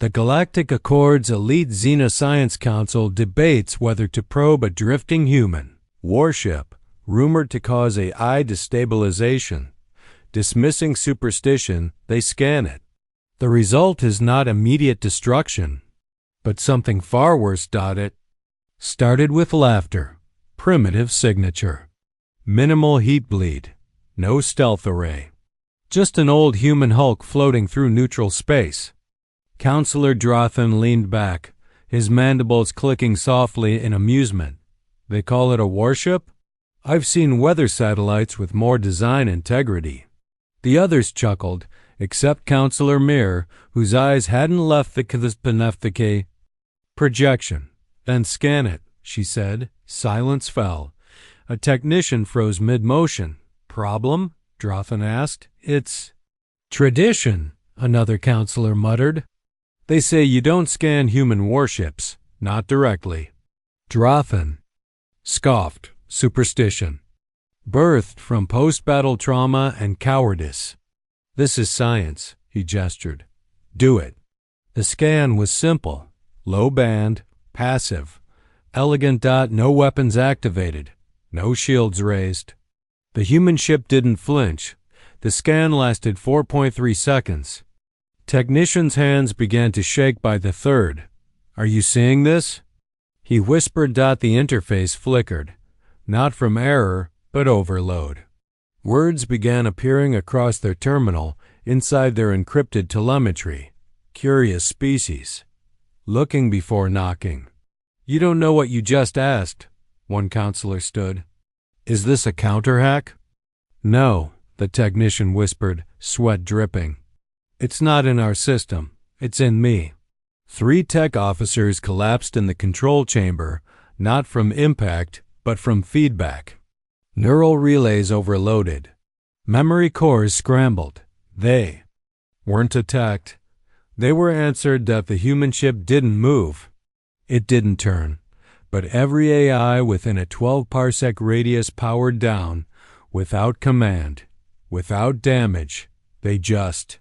The Galactic Accord's elite Xenoscience Council debates whether to probe a drifting human warship rumored to cause AI destabilization. Dismissing superstition, they scan it. The result is not immediate destruction, but something far worse. It started with laughter, primitive signature, minimal heat bleed, no stealth array, just an old human hulk floating through neutral space. Counselor Drothan leaned back, his mandibles clicking softly in amusement. They call it a warship? I've seen weather satellites with more design integrity. The others chuckled, except Counselor Mir, whose eyes hadn't left the projection. Then scan it, she said. Silence fell. A technician froze mid-motion. Problem? Drothan asked. It's tradition, another counselor muttered. They say you don't scan human warships, not directly. Drothan scoffed. Superstition. Birthed from post-battle trauma and cowardice. This is science, he gestured. Do it. The scan was simple. Low band, passive. Elegant. No weapons activated. No shields raised. The human ship didn't flinch. The scan lasted 4.3 seconds. Technician's hands began to shake by the third. Are you seeing this? He whispered. The interface flickered. Not from error, but overload. Words began appearing across their terminal inside their encrypted telemetry. Curious species. Looking before knocking. You don't know what you just asked, one counselor stood. Is this a counter-hack? No, the technician whispered, sweat dripping. It's not in our system. It's in me. 3 tech officers collapsed in the control chamber, not from impact, but from feedback. Neural relays overloaded. Memory cores scrambled. They weren't attacked. They were answered that the human ship didn't move. It didn't turn. But every AI within a 12-parsec radius powered down, without command, without damage. They just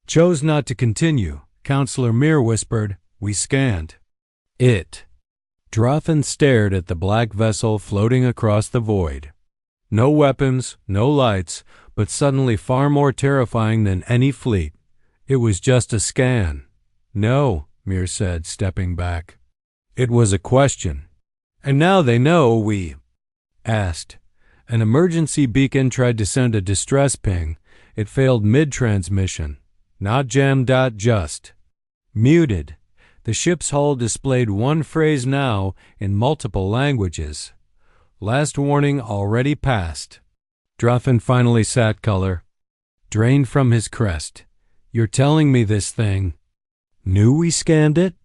chose not to continue. Counselor Mir whispered, we scanned it. Drothan stared at the black vessel floating across the void. No weapons, no lights, but suddenly far more terrifying than any fleet. It was just a scan. No, Mir said, stepping back. It was a question. And now they know we asked. An emergency beacon tried to send a distress ping. It failed mid-transmission. Not jammed. Just muted. The ship's hull displayed one phrase now in multiple languages. Last warning already passed. Drothan finally sat color, drained from his crest. You're telling me this thing knew we scanned it?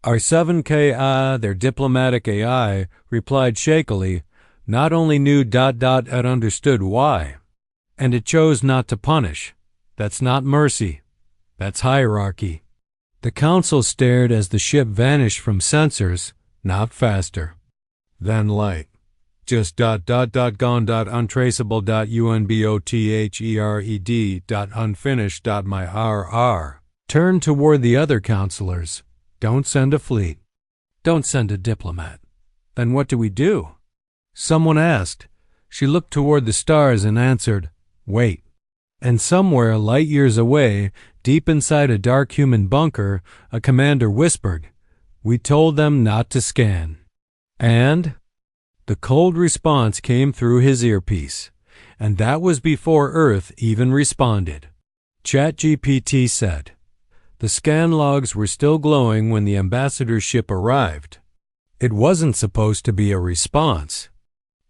Our 7K, their diplomatic AI, replied shakily, not only knew ... it understood why. And it chose not to punish. That's not mercy. That's hierarchy. The council stared as the ship vanished from sensors, not faster. Then light. Just ... gone ... untraceable ... unbothered ... unfinished ... my RR. Turned toward the other counselors. Don't send a fleet. Don't send a diplomat. Then what do we do? Someone asked. She looked toward the stars and answered, wait. And somewhere light years away, deep inside a dark human bunker, a commander whispered, we told them not to scan. And the cold response came through his earpiece, and that was before Earth even responded. ChatGPT said, the scan logs were still glowing when the ambassador's ship arrived. It wasn't supposed to be a response.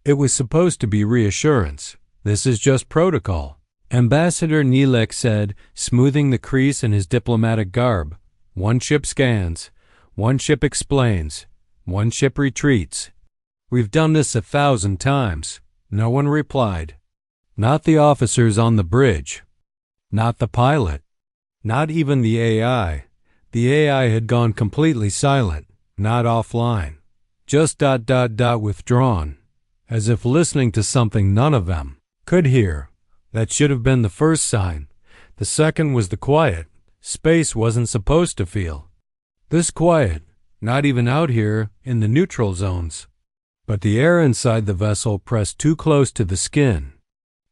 It was supposed to be reassurance. This is just protocol. Ambassador Nilek said, smoothing the crease in his diplomatic garb. One ship scans. One ship explains. One ship retreats. We've done this 1,000 times. No one replied. Not the officers on the bridge. Not the pilot. Not even the AI. The AI had gone completely silent, not offline. Just ... withdrawn. As if listening to something none of them could hear. That should have been the first sign. The second was the quiet. Space wasn't supposed to feel. This quiet, not even out here in the neutral zones. But the air inside the vessel pressed too close to the skin,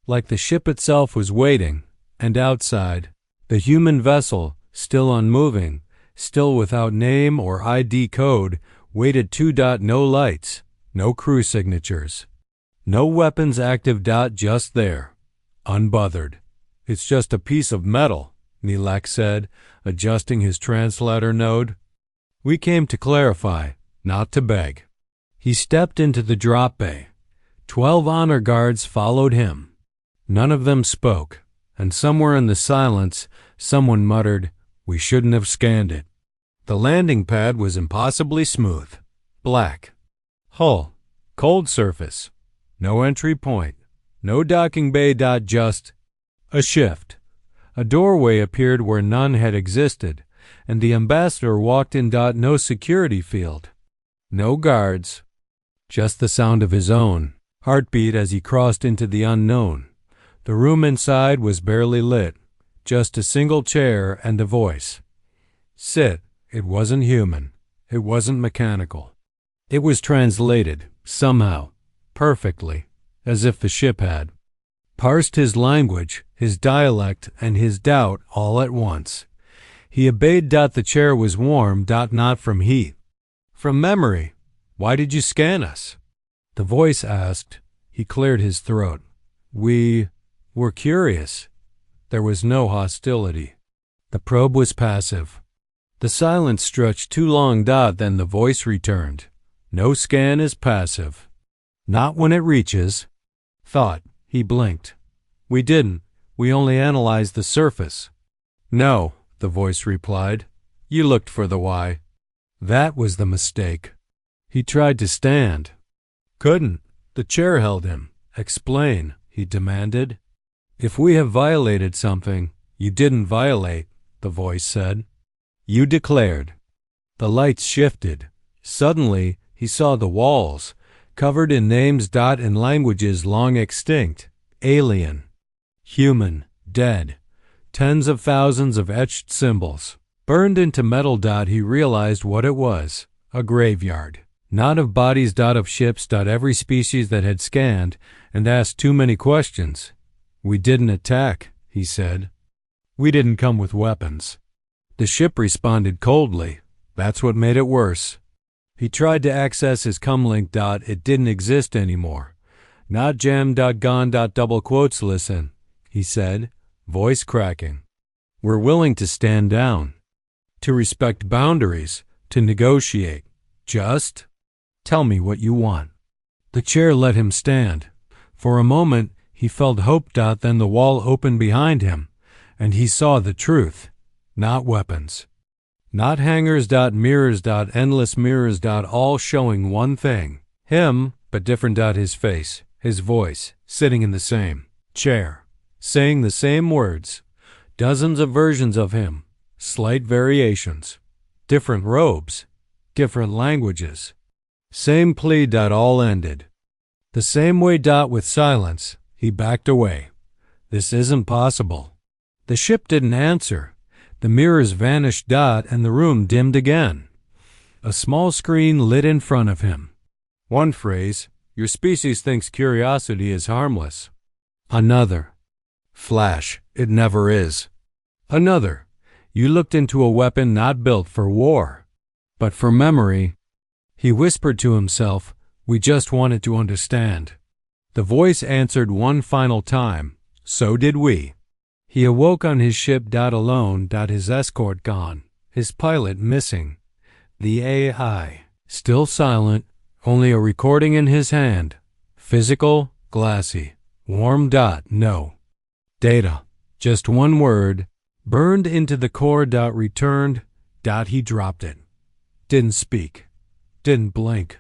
like the ship itself was waiting, and outside, the human vessel, still unmoving, still without name or ID code, waited too. No lights, no crew signatures, no weapons active. Just there, unbothered. It's just a piece of metal, Nilak said, adjusting his translator node. We came to clarify, not to beg. He stepped into the drop bay. 12 honor guards followed him. None of them spoke, and somewhere in the silence, someone muttered, "We shouldn't have scanned it." The landing pad was impossibly smooth. Black. Hull. Cold surface. No entry point. No docking bay. Just a shift. A doorway appeared where none had existed, and the ambassador walked in. No security field. No guards. Just the sound of his own heartbeat as he crossed into the unknown. The room inside was barely lit. Just a single chair and a voice. Sit. It wasn't human. It wasn't mechanical. It was translated, somehow, perfectly, as if the ship had parsed his language, his dialect, and his doubt all at once. He obeyed. The chair was warm. Not from heat. From memory. Why did you scan us? The voice asked. He cleared his throat. We were curious. There was no hostility. The probe was passive. The silence stretched too long. Then the voice returned. No scan is passive. Not when it reaches. Thought. He blinked. We didn't. We only analyzed the surface. No, the voice replied. You looked for the why. That was the mistake. He tried to stand. Couldn't. The chair held him. Explain, he demanded. If we have violated something, you didn't violate, the voice said. You declared. The lights shifted. Suddenly, he saw the walls, covered in names. In languages long extinct. Alien. Human. Dead. Tens of thousands of etched symbols. Burned into metal. He realized what it was. A graveyard. Not of bodies. Of ships. Every species that had scanned and asked too many questions. We didn't attack, he said. We didn't come with weapons. The ship responded coldly. That's what made it worse. He tried to access his comlink. It didn't exist anymore. Not jam. Gone. Double quotes. Listen, he said, voice cracking. We're willing to stand down, to respect boundaries, to negotiate. Just tell me what you want. The chair let him stand. For a moment, he felt hope. Then the wall opened behind him, and he saw the truth. Not weapons. Not hangars. Mirrors. Endless mirrors. All showing one thing. Him, but different. His face, his voice, sitting in the same chair, saying the same words. Dozens of versions of him. Slight variations. Different robes. Different languages. Same plea. All ended. The same way. With silence, he backed away. This isn't possible. The ship didn't answer. The mirrors vanished. And the room dimmed again. A small screen lit in front of him. One phrase, your species thinks curiosity is harmless. Another, flash, it never is. Another, you looked into a weapon not built for war, but for memory. He whispered to himself, we just wanted to understand. The voice answered one final time, so did we. He awoke on his ship. Alone. His escort gone, his pilot missing. The AI, still silent, only a recording in his hand. Physical, glassy, warm. No. Data, just one word, burned into the core. Returned. He dropped it. Didn't speak. Didn't blink.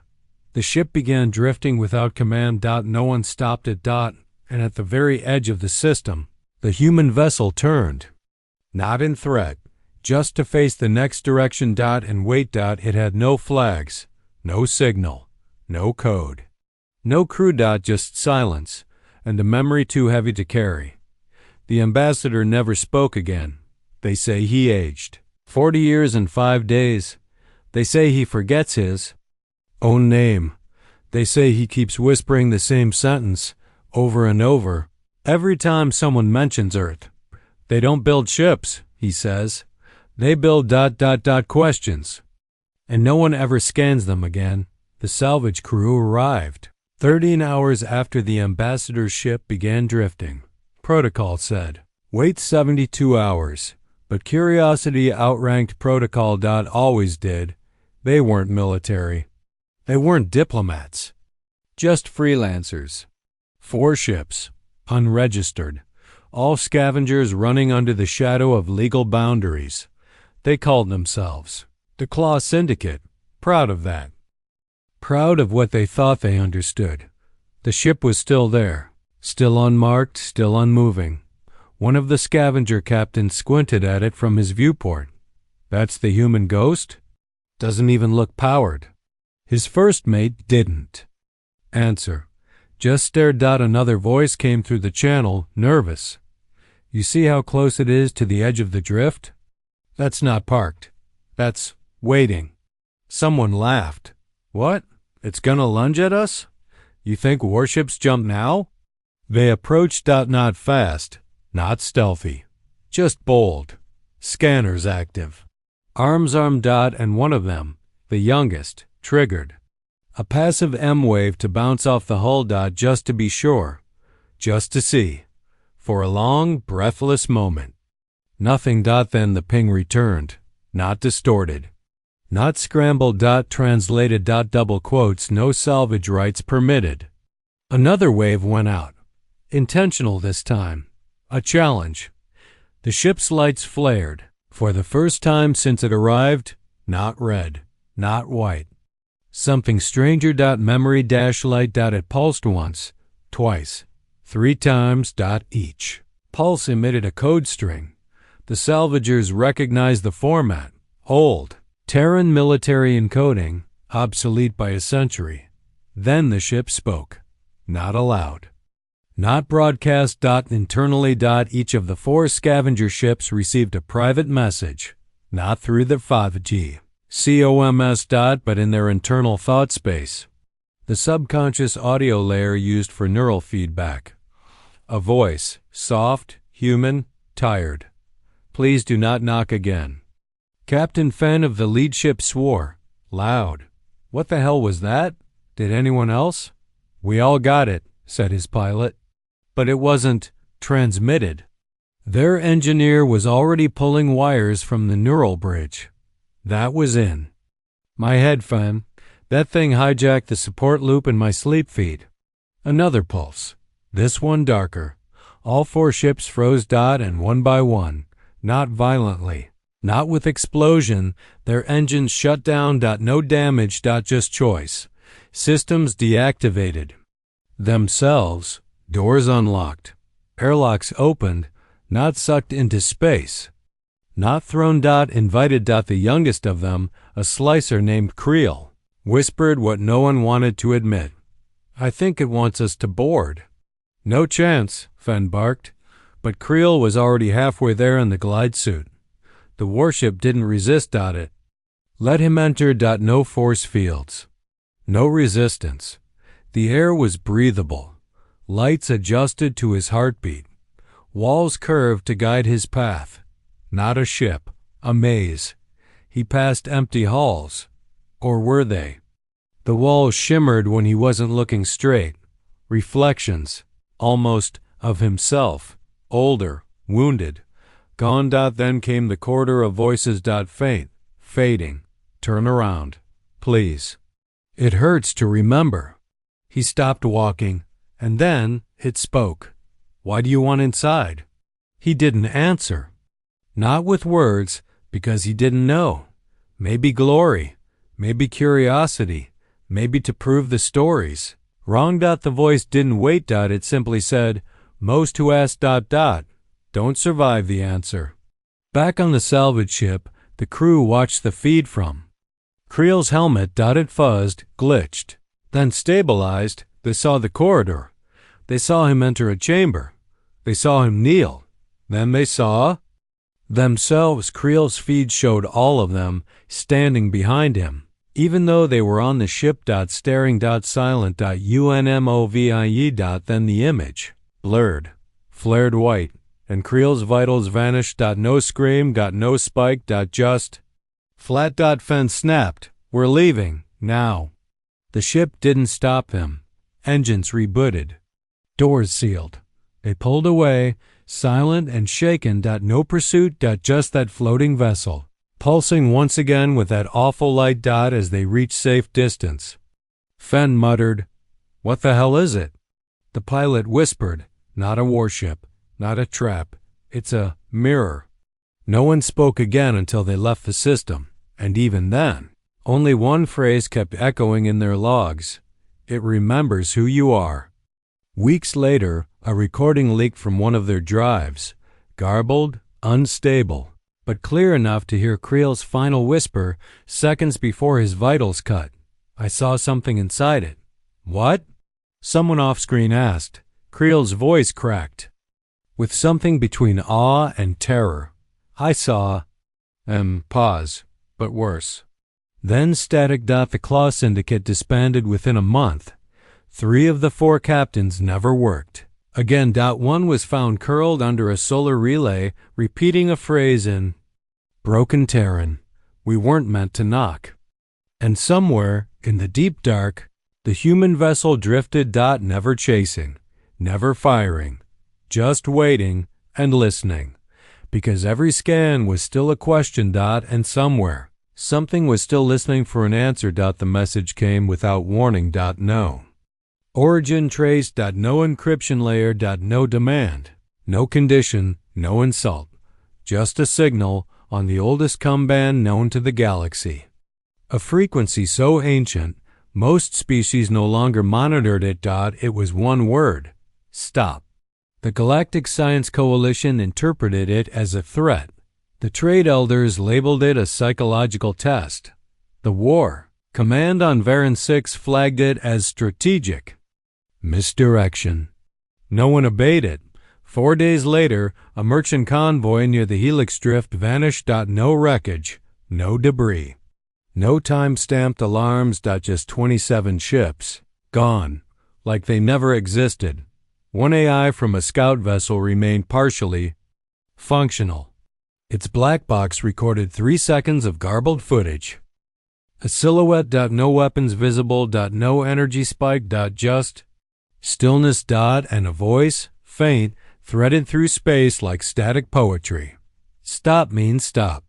The ship began drifting without command. No one stopped it. And at the very edge of the system, the human vessel turned. Not in threat, just to face the next direction. And wait. It had no flags, no signal, no code. No crew. Just silence, and a memory too heavy to carry. The ambassador never spoke again. They say he aged 40 years and 5 days, They say he forgets his own name. They say he keeps whispering the same sentence over and over every time someone mentions Earth. They don't build ships, he says. They build ... questions. And no one ever scans them again. The salvage crew arrived 13 hours after the ambassador's ship began drifting. Protocol said, wait 72 hours. But Curiosity outranked Protocol. Always did. They weren't military. They weren't diplomats. Just freelancers. 4 ships, unregistered. All scavengers running under the shadow of legal boundaries. They called themselves the Claw Syndicate. Proud of that. Proud of what they thought they understood. The ship was still there. Still unmarked, still unmoving. One of the scavenger captains squinted at it from his viewport. That's the human ghost? Doesn't even look powered. His first mate didn't answer. Just stared. Another voice came through the channel, nervous. You see how close it is to the edge of the drift? That's not parked. That's waiting. Someone laughed. What? It's gonna lunge at us? You think warships jump now? They approached. Not fast, not stealthy, just bold. Scanners active. Arms armed. And one of them, the youngest, triggered a passive M wave to bounce off the hull. Just to be sure, just to see. For a long, breathless moment. Nothing. Then the ping returned, not distorted, not scrambled. Translated. Double quotes, no salvage rights permitted. Another wave went out. Intentional this time. A challenge. The ship's lights flared. For the first time since it arrived, not red, not white. Something stranger. Memory light. It pulsed once, twice, 3 times. Each pulse emitted a code string. The salvagers recognized the format. Old, Terran military encoding, obsolete by a century. Then the ship spoke. Not aloud. Not broadcast. Internally. Each of the 4 scavenger ships received a private message. Not through the 5G. COMS. But in their internal thought space. The subconscious audio layer used for neural feedback. A voice, soft, human, tired. Please do not knock again. Captain Fenn of the lead ship swore, loud. What the hell was that? Did anyone else? We all got it, said his pilot. But it wasn't transmitted. Their engineer was already pulling wires from the neural bridge. That was in my head, Fenn. That thing hijacked the support loop in my sleep feed. Another pulse. This one darker. All 4 ships froze. And one by one, not violently, not with explosion, their engines shut down. No damage. Just choice. Systems deactivated. Themselves. Doors unlocked. Airlocks opened, not sucked into space. Not thrown. Invited. The youngest of them, a slicer named Creel, whispered what no one wanted to admit. I think it wants us to board. No chance, Fenn barked. But Creel was already halfway there in the glide suit. The warship didn't resist. It let him enter. No force fields. No resistance. The air was breathable. Lights adjusted to his heartbeat. Walls curved to guide his path. Not a ship, a maze. He passed empty halls. Or were they? The walls shimmered when he wasn't looking straight. Reflections, almost, of himself. Older, wounded, gone. Then came the corridor of voices. Faint, fading. Turn around, please. It hurts to remember. He stopped walking, and then it spoke. Why do you want inside? He didn't answer. Not with words, because he didn't know. Maybe glory, maybe curiosity, maybe to prove the stories. Wrong. The voice didn't wait. It simply said, most who ask ... don't survive the answer. Back on the salvage ship, the crew watched the feed from Creel's helmet. It fuzzed, glitched, then stabilized. They saw the corridor. They saw him enter a chamber. They saw him kneel. Then they saw Themselves, Krylos' feed showed all of them standing behind him, even though they were on the ship. Staring. Silent. Unmovie. Then the image blurred, flared white, and Krylos' vitals vanished. No scream. No spike. Just flat. Fence snapped. We're leaving now. The ship didn't stop him. Engines rebooted. Doors sealed. They pulled away, silent and shaken. No pursuit. Just that floating vessel, pulsing once again with that awful light. As they reached safe distance, Fenn muttered, "What the hell is it?" The pilot whispered, "Not a warship, not a trap. It's a mirror." No one spoke again until they left the system, and even then, only one phrase kept echoing in their logs: "It remembers who you are." Weeks later, a recording leaked from one of their drives, garbled, unstable, but clear enough to hear Krylos' final whisper seconds before his vitals cut. "I saw something inside it." "What?" someone off-screen asked. Krylos' voice cracked with something between awe and terror. "I saw..." Pause, but worse. Then static. The Claw Syndicate disbanded within a month. 3 of the 4 captains never worked again. One was found curled under a solar relay, repeating a phrase in broken Terran, "We weren't meant to knock." And somewhere in the deep dark, the human vessel drifted. Never chasing, never firing, just waiting and listening, because every scan was still a question. And somewhere, something was still listening for an answer. The message came without warning. No origin traced. No encryption layer. No demand, no condition, no insult, just a signal on the oldest COM band known to the galaxy. A frequency so ancient, most species no longer monitored it. It was one word: stop. The Galactic Science Coalition interpreted it as a threat. The Trade Elders labeled it a psychological test. The War Command on Varan 6 flagged it as strategic misdirection. No one obeyed it. 4 days later, a merchant convoy near the Helix Drift vanished. No wreckage, no debris, no time-stamped alarms. Just 27 ships, gone, like they never existed. One AI from a scout vessel remained partially functional. Its black box recorded 3 seconds of garbled footage. A silhouette. No weapons visible. No energy spike. Just stillness. And a voice, faint, threaded through space like static poetry. Stop means stop.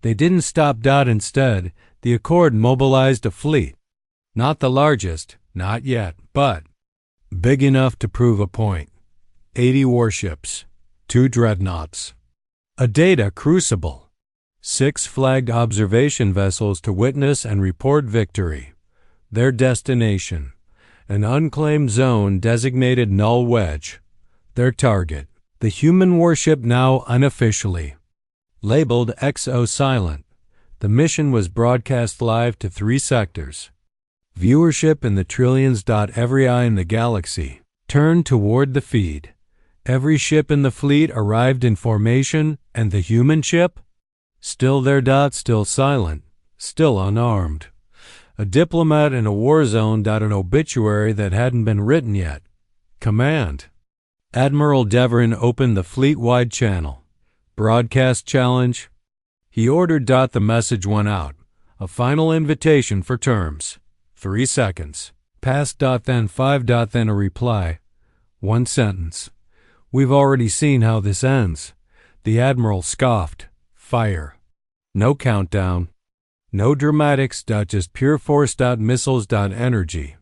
They didn't stop. Instead, the Accord mobilized a fleet. Not the largest, not yet, but big enough to prove a point. 80 warships, 2 dreadnoughts, a data crucible, 6 flagged observation vessels to witness and report victory. Their destination, an unclaimed zone designated Null Wedge. Their target, the human warship now unofficially labeled XO Silent. The mission was broadcast live to 3 sectors. Viewership in the trillions. Every eye in the galaxy turned toward the feed. Every ship in the fleet arrived in formation, and the human ship? Still there. Still silent, still unarmed. A diplomat in a war zone. An obituary that hadn't been written yet. Command. Admiral Devrin opened the fleet-wide channel. Broadcast challenge. He ordered. The message went out. A final invitation for terms. 3 seconds. Pass. Then 5. Then a reply. 1 sentence. We've already seen how this ends. The Admiral scoffed. Fire. No countdown. No dramatics. Just pure force. Missiles. Energy.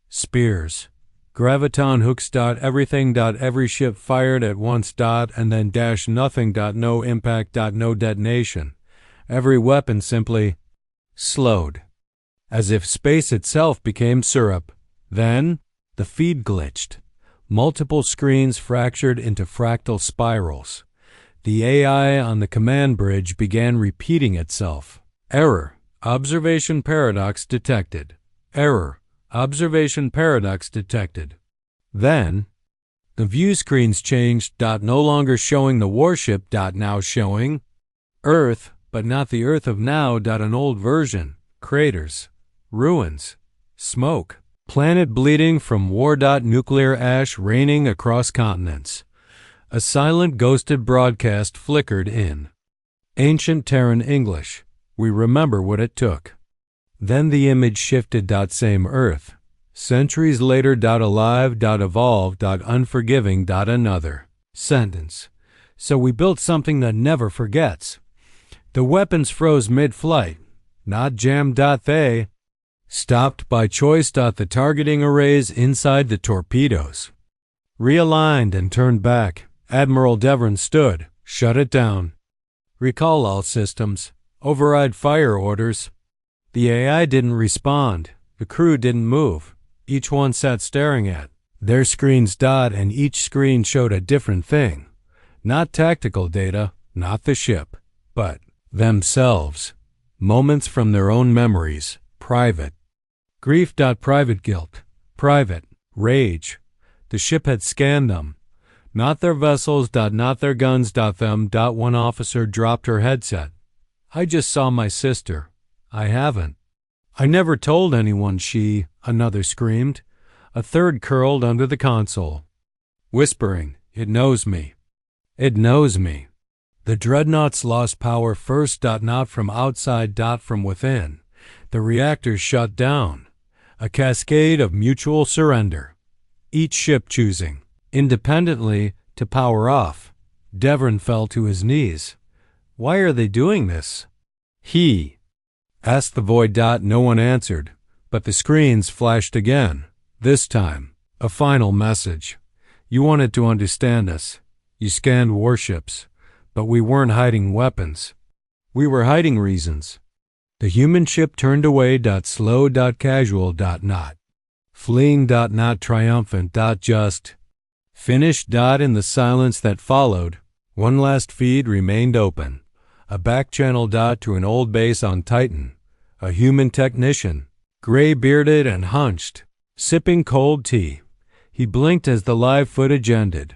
Spears. Graviton hooks. Everything. Every ship fired at once. And then nothing. No impact. No detonation. Every weapon simply slowed, as if space itself became syrup. Then the feed glitched. Multiple screens fractured into fractal spirals. The AI on the command bridge began repeating itself. Error. Observation paradox detected. Error. Observation paradox detected. Then the view screens changed. No longer showing the warship. Now showing Earth, but not the Earth of now. An old version. Craters. Ruins. Smoke. Planet bleeding from war. Nuclear ash raining across continents. A silent ghosted broadcast flickered in. Ancient Terran English. We remember what it took. Then the image shifted. Same Earth. Centuries later. Alive. Evolved. Unforgiving. Another sentence. So we built something that never forgets. The weapons froze mid-flight. Not jammed. They stopped by choice. The targeting arrays inside the torpedoes realigned and turned back. Admiral Devon stood. Shut it down. Recall all systems. Override fire orders. The AI didn't respond. The crew didn't move. Each one sat staring at their screens. And each screen showed a different thing. Not tactical data, not the ship, but themselves. Moments from their own memories. Private. Grief. Private guilt. Private. Rage. The ship had scanned them. Not their vessels. Not their guns. Them. One officer dropped her headset. I just saw my sister. I haven't. I never told anyone another screamed. A third curled under the console, whispering, It knows me. It knows me. The dreadnoughts lost power first. Not from outside. From within. The reactors shut down. A cascade of mutual surrender. Each ship choosing, independently, to power off. Devon fell to his knees. Why are they doing this? He asked the void. No one answered, but the screens flashed again. This time, a final message. You wanted to understand us. You scanned warships, but we weren't hiding weapons. We were hiding reasons. The human ship turned away. Slow. Casual. Not fleeing. Not triumphant. Just finished. In the silence that followed, one last feed remained open. A back channel. To an old base on Titan. A human technician, gray-bearded and hunched, sipping cold tea. He blinked as the live footage ended.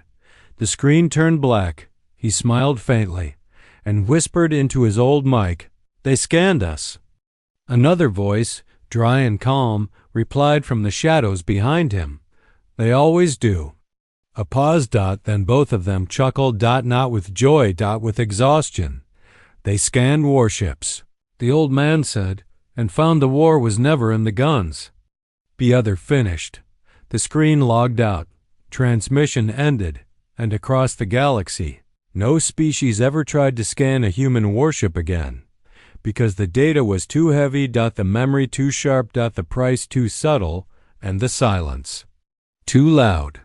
The screen turned black. He smiled faintly and whispered into his old mic, They scanned us. Another voice, dry and calm, replied from the shadows behind him. They always do. A pause. Then both of them chuckled. Not with joy. With exhaustion. They scanned warships, the old man said, and found the war was never in the guns. The other finished. The screen logged out. Transmission ended, and across the galaxy, no species ever tried to scan a human warship again, because the data was too heavy. The memory too sharp. The price too subtle, and the silence too loud.